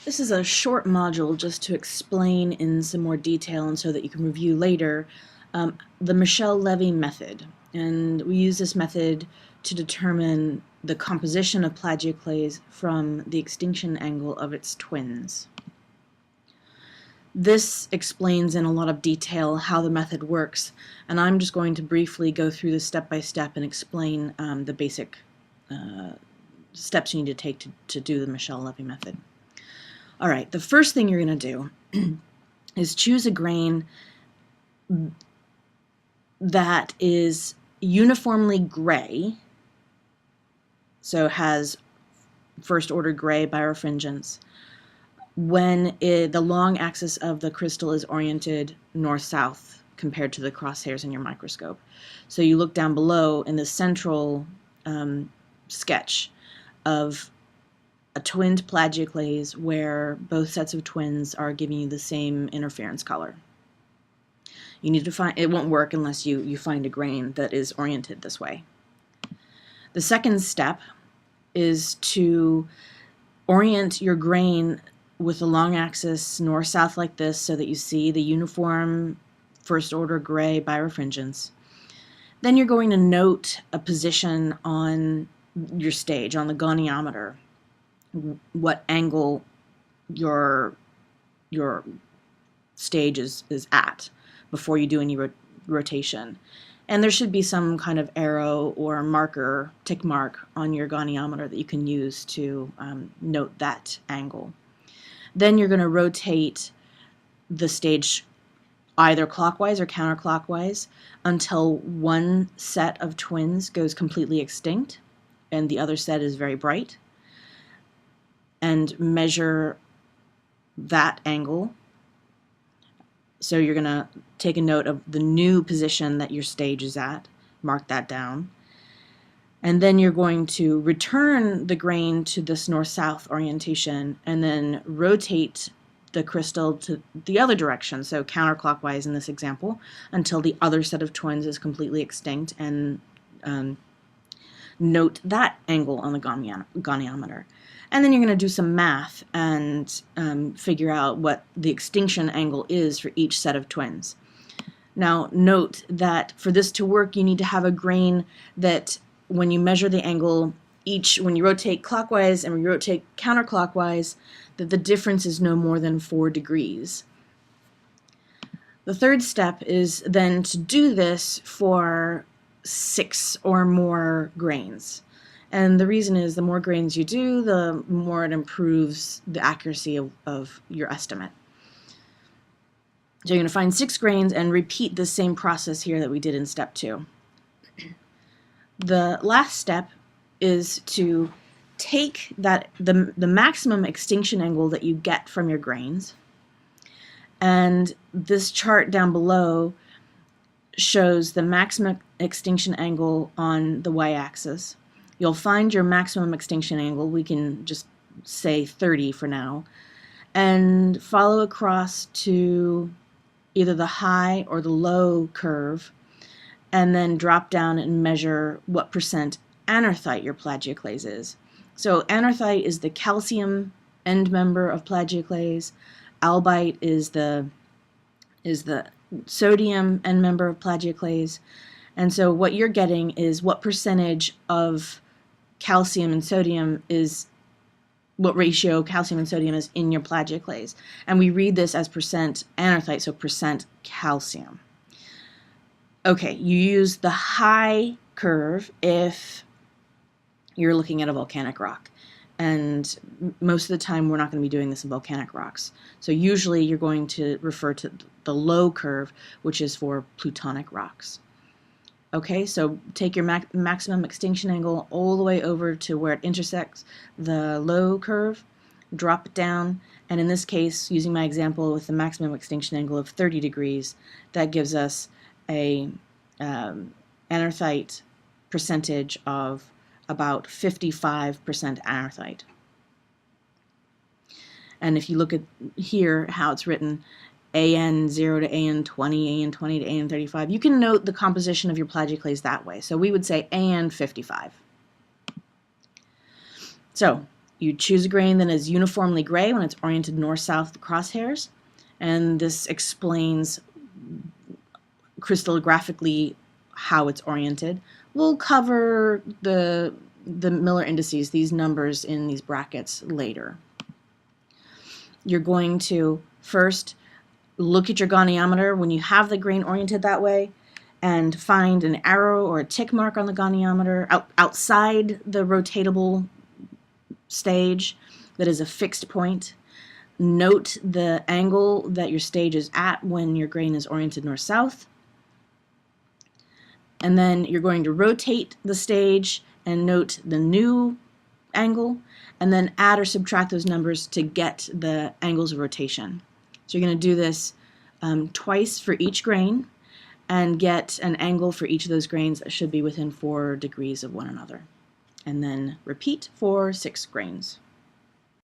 This is a short module just to explain in some more detail and so that you can review later the Michel-Levy method. And we use this method to determine the composition of plagioclase from the extinction angle of its twins. This explains in a lot of detail how the method works, and I'm just going to briefly go through this step by step and explain the basic steps you need to take to do the Michel-Levy method. All right, the first thing you're going to do is choose a grain that is uniformly gray, so has first order gray birefringence, when the long axis of the crystal is oriented north-south compared to the crosshairs in your microscope. So you look down below in the central sketch of a twinned plagioclase where both sets of twins are giving you the same interference color. You need to find, it won't work unless you find a grain that is oriented this way. The second step is to orient your grain with the long axis north-south like this so that you see the uniform first order gray birefringence. Then you're going to note a position on your stage, on the goniometer, what angle your stage is at before you do any rotation. And there should be some kind of arrow or marker, tick mark, on your goniometer that you can use to note that angle. Then you're going to rotate the stage either clockwise or counterclockwise until one set of twins goes completely extinct and the other set is very bright, and measure that angle. So you're going to take a note of the new position that your stage is at, mark that down, and then you're going to return the grain to this north-south orientation and then rotate the crystal to the other direction, so counterclockwise in this example, until the other set of twins is completely extinct, and note that angle on the goniometer. And then you're going to do some math and figure out what the extinction angle is for each set of twins. Now note that for this to work, you need to have a grain that when you measure the angle, when you rotate clockwise and when you rotate counterclockwise, that the difference is no more than 4 degrees. The third step is then to do this for 6 or more grains. And the reason is the more grains you do, the more it improves the accuracy of your estimate. So you're going to find 6 grains and repeat the same process here that we did in step 2. The last step is to take the maximum extinction angle that you get from your grains, and this chart down below shows the maximum extinction angle on the y-axis. You'll find your maximum extinction angle, we can just say 30 for now, and follow across to either the high or the low curve, and then drop down and measure what percent anorthite your plagioclase is. So anorthite is the calcium end member of plagioclase, albite is the sodium end member of plagioclase, and so what you're getting is what percentage of calcium and sodium is, what ratio calcium and sodium is in your plagioclase. And we read this as percent anorthite, so percent calcium. Okay, you use the high curve if you're looking at a volcanic rock. And most of the time we're not going to be doing this in volcanic rocks. So usually you're going to refer to the low curve, which is for plutonic rocks. Okay, so take your maximum extinction angle all the way over to where it intersects the low curve, drop it down, and in this case, using my example with the maximum extinction angle of 30 degrees, that gives us a anorthite percentage of about 55% anorthite. And if you look at here how it's written, AN0 to AN20, AN20 to AN35, you can note the composition of your plagioclase that way. So we would say AN55. So You choose a grain that is uniformly gray when it's oriented north-south with crosshairs, and this explains crystallographically how it's oriented. We'll cover the Miller indices, these numbers in these brackets, later. You're going to first look at your goniometer when you have the grain oriented that way, and find an arrow or a tick mark on the goniometer outside the rotatable stage that is a fixed point. Note the angle that your stage is at when your grain is oriented north-south. And then you're going to rotate the stage and note the new angle, and then add or subtract those numbers to get the angles of rotation. So you're going to do this twice for each grain and get an angle for each of those grains that should be within 4 degrees of one another. And then repeat for 6 grains.